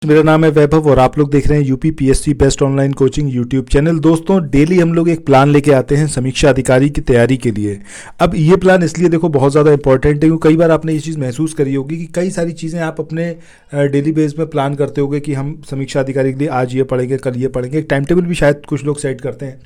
मेरा नाम है वैभव और आप लोग देख रहे हैं UP PSC best online coaching YouTube channel. दोस्तों, डेली हम लोग एक प्लान लेके आते हैं समीक्षा अधिकारी की तैयारी के लिए। अब ये प्लान इसलिए देखो बहुत ज़्यादा इंपॉर्टेंट है क्योंकि कई बार आपने ये चीज़ महसूस करी होगी कि कई सारी चीज़ें आप अपने डेली बेस में प्लान करते होगे कि हम समीक्षा अधिकारी के लिए आज ये पढ़ेंगे, कल ये पढ़ेंगे। एक टाइम टेबल भी शायद कुछ लोग सेट करते हैं,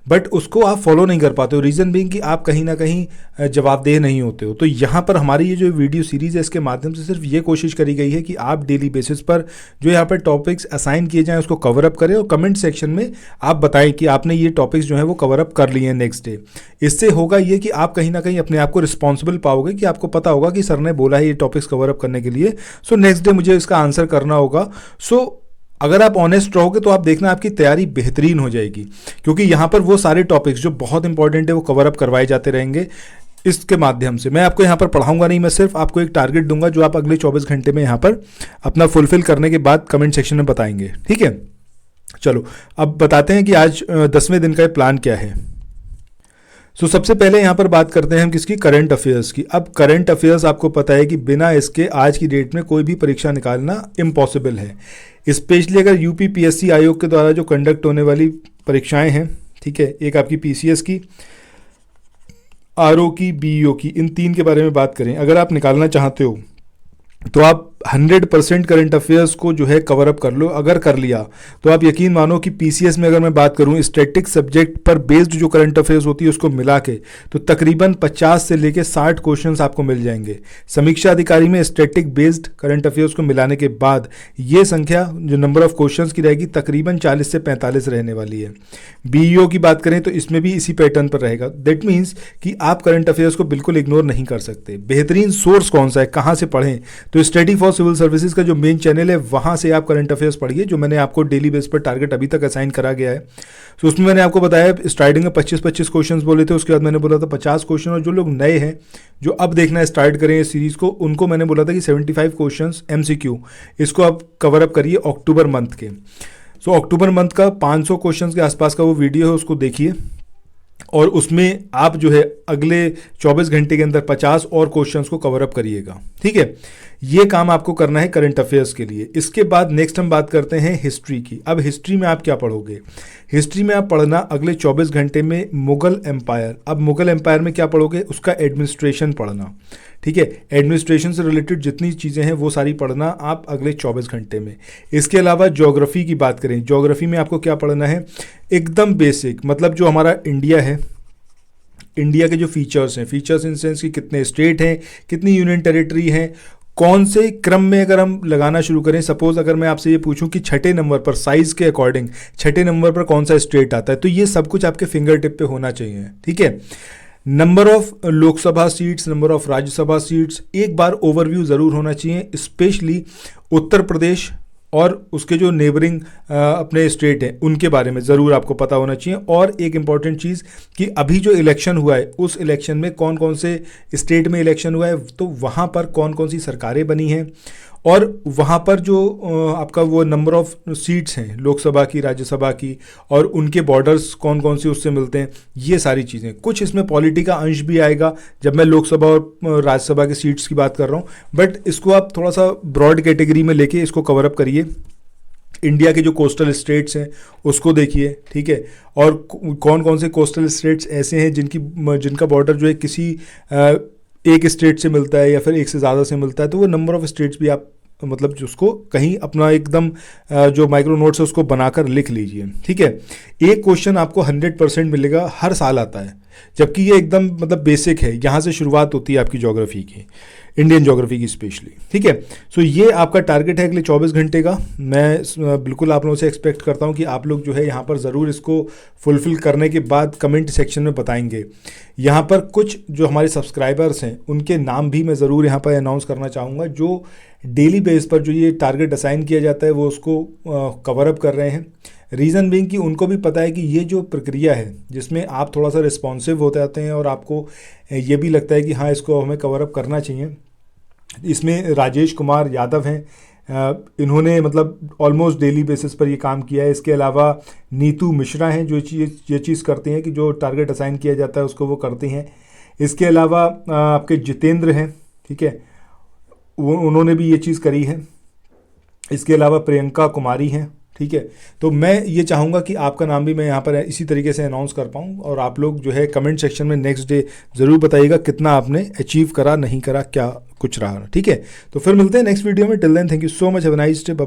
बट उसको आप फॉलो नहीं कर पाते हो। रीज़न बीइंग कि आप कहीं ना कहीं जवाबदेह नहीं होते हो। तो यहाँ पर हमारी ये जो वीडियो सीरीज़ है इसके माध्यम से सिर्फ ये कोशिश करी गई है कि आप डेली बेसिस पर जो यहाँ पर टॉपिक्स असाइन किए जाएं उसको कवर अप करें और कमेंट सेक्शन में आप बताएं कि आपने ये टॉपिक्स जो है वो कवर अप कर लिए हैं नेक्स्ट डे। इससे होगा ये कि आप कहीं ना कहीं अपने आप को रिस्पॉन्सिबल पाओगे कि आपको पता होगा कि सर ने बोला है ये टॉपिक्स कवर अप करने के लिए, सो नेक्स्ट डे मुझे इसका आंसर करना होगा। अगर आप ऑनेस्ट रहोगे तो आप देखना आपकी तैयारी बेहतरीन हो जाएगी, क्योंकि यहाँ पर वो सारे टॉपिक्स जो बहुत इंपॉर्टेंट है वो कवर अप करवाए जाते रहेंगे इसके माध्यम से। मैं आपको यहाँ पर पढ़ाऊंगा नहीं, मैं सिर्फ आपको एक टारगेट दूंगा जो आप अगले 24 घंटे में यहाँ पर अपना फुलफिल करने के बाद कमेंट सेक्शन में बताएंगे। ठीक है, चलो अब बताते हैं कि आज 10वें दिन का प्लान क्या है। सबसे पहले यहाँ पर बात करते हैं हम किसकी, करंट अफेयर्स की। अब करंट अफेयर्स आपको पता है कि बिना इसके आज की डेट में कोई भी परीक्षा निकालना इम्पॉसिबल है, स्पेशली अगर यूपी पीएससी आयोग के द्वारा जो कंडक्ट होने वाली परीक्षाएं हैं। ठीक है, एक आपकी पीसीएस की, आरओ की, बीईओ की, इन तीन के बारे में बात करें। अगर आप निकालना चाहते हो तो आप 100% करंट अफेयर्स को जो है कवर अप कर लो। अगर कर लिया तो आप यकीन मानो कि पीसीएस में अगर मैं बात करूं स्टैटिक सब्जेक्ट पर बेस्ड जो करंट अफेयर्स होती है उसको मिला के तो तकरीबन 50 से लेके 60 क्वेश्चंस आपको मिल जाएंगे। समीक्षा अधिकारी में स्टैटिक बेस्ड करंट अफेयर्स को मिलाने के बाद ये संख्या जो नंबर ऑफ क्वेश्चंस की रहेगी तकरीबन 40 से 45 रहने वाली है। बीईओ की बात करें तो इसमें भी इसी पैटर्न पर रहेगा। दैट मीन्स कि आप करंट अफेयर्स को बिल्कुल इग्नोर नहीं कर सकते। बेहतरीन सोर्स कौन सा है, कहाँ से पढ़ें, तो स्टडी फॉर सिविल सर्विसेज का जो मेन चैनल है वहां से आप करंट अफेयर्स पढ़िए, जो मैंने आपको डेली बेस पर टारगेट अभी तक असाइन करा गया है। तो उसमें मैंने आपको बताया स्टार्टिंग में 25-25 क्वेश्चंस बोले थे, उसके बाद मैंने बोला था 50 क्वेश्चन, और जो लोग नए हैं जो अब देखना स्टार्ट करें इस सीरीज को उनको मैंने बोला था कि 75 क्वेश्चंस एमसीक्यू, इसको आप कवर अप करिए अक्टूबर मंथ के। अक्टूबर मंथ का 500 क्वेश्चंस के आसपास का वो वीडियो है, उसको देखिए और उसमें आप जो है अगले 24 घंटे के अंदर 50 और क्वेश्चंस को कवर अप करिएगा। ठीक है, ये काम आपको करना है करंट अफेयर्स के लिए। इसके बाद नेक्स्ट हम बात करते हैं हिस्ट्री की। अब हिस्ट्री में आप क्या पढ़ोगे, हिस्ट्री में आप पढ़ना अगले 24 घंटे में मुगल एम्पायर। अब मुगल एम्पायर में क्या पढ़ोगे, उसका एडमिनिस्ट्रेशन पढ़ना। ठीक है, एडमिनिस्ट्रेशन से रिलेटेड जितनी चीज़ें हैं वो सारी पढ़ना आप अगले 24 घंटे में। इसके अलावा ज्योग्राफी की बात करें, ज्योग्राफी में आपको क्या पढ़ना है, एकदम बेसिक, मतलब जो हमारा इंडिया है, इंडिया के जो फीचर्स हैं, फीचर्स इन सेंस कि कितने स्टेट हैं, कितनी यूनियन टेरिटरी हैं, कौन से क्रम में अगर हम लगाना शुरू करें। सपोज अगर मैं आपसे ये पूछूं कि छठे नंबर पर साइज के अकॉर्डिंग छठे नंबर पर कौन सा स्टेट आता है, तो ये सब कुछ आपके फिंगर टिप पे होना चाहिए। ठीक है, number of Lok Sabha seats, number of Rajya Sabha seats, एक बार ओवरव्यू ज़रूर होना चाहिए, स्पेशली उत्तर प्रदेश और उसके जो नेबरिंग अपने स्टेट हैं उनके बारे में ज़रूर आपको पता होना चाहिए। और एक इम्पॉर्टेंट चीज़ कि अभी जो इलेक्शन हुआ है उस इलेक्शन में कौन कौन से स्टेट में इलेक्शन हुआ है, तो वहाँ पर कौन कौन सी सरकारें बनी हैं और वहाँ पर जो आपका वो नंबर ऑफ सीट्स हैं लोकसभा की, राज्यसभा की, और उनके बॉर्डर्स कौन कौन सी उससे मिलते हैं, ये सारी चीज़ें। कुछ इसमें पॉलिटी का अंश भी आएगा जब मैं लोकसभा और राज्यसभा की सीट्स की बात कर रहा हूँ, बट इसको आप थोड़ा सा ब्रॉड कैटेगरी में लेके इसको कवर अप करिए। इंडिया के जो कोस्टल स्टेट्स हैं उसको देखिए। ठीक है, और कौन कौन से कोस्टल स्टेट्स ऐसे हैं जिनका बॉर्डर जो है किसी एक स्टेट से मिलता है या फिर एक से ज़्यादा से मिलता है, तो वो नंबर ऑफ स्टेट्स भी आप मतलब उसको कहीं अपना एकदम जो माइक्रो नोट्स है उसको बनाकर लिख लीजिए। ठीक है, एक क्वेश्चन आपको 100% मिलेगा, हर साल आता है, जबकि ये एकदम मतलब बेसिक है, यहाँ से शुरुआत होती है आपकी ज्योग्राफी की, इंडियन ज्योग्राफी की स्पेशली। ठीक है, ये आपका टारगेट है अगले 24 घंटे का। मैं बिल्कुल आप लोगों से एक्सपेक्ट करता हूँ कि आप लोग जो है यहाँ पर ज़रूर इसको फुलफ़िल करने के बाद कमेंट सेक्शन में बताएंगे। यहाँ पर कुछ जो हमारे सब्सक्राइबर्स हैं उनके नाम भी मैं ज़रूर यहाँ पर अनाउंस करना चाहूँगा, जो डेली बेस पर जो ये टारगेट असाइन किया जाता है वो उसको कवर अप कर रहे हैं। रीज़न बीइंग कि उनको भी पता है कि ये जो प्रक्रिया है जिसमें आप थोड़ा सा रिस्पॉन्सिव होते आते हैं और आपको ये भी लगता है कि हाँ इसको हमें कवर अप करना चाहिए। इसमें राजेश कुमार यादव हैं, इन्होंने मतलब ऑलमोस्ट डेली बेसिस पर ये काम किया है। इसके अलावा नीतू मिश्रा हैं जो ये चीज़ करती हैं कि जो टारगेट असाइन किया जाता है उसको वो करती हैं। इसके अलावा आपके जितेंद्र हैं, ठीक है, उन्होंने भी ये चीज़ करी है। इसके अलावा प्रियंका कुमारी हैं, ठीक है। तो मैं ये चाहूँगा कि आपका नाम भी मैं यहाँ पर इसी तरीके से अनाउंस कर पाऊँ, और आप लोग जो है कमेंट सेक्शन में नेक्स्ट डे ज़रूर बताइएगा कितना आपने अचीव करा, नहीं करा, क्या कुछ रहा, ठीक है। तो फिर मिलते हैं नेक्स्ट वीडियो में। Till then thank you so much, have a nice day, bye.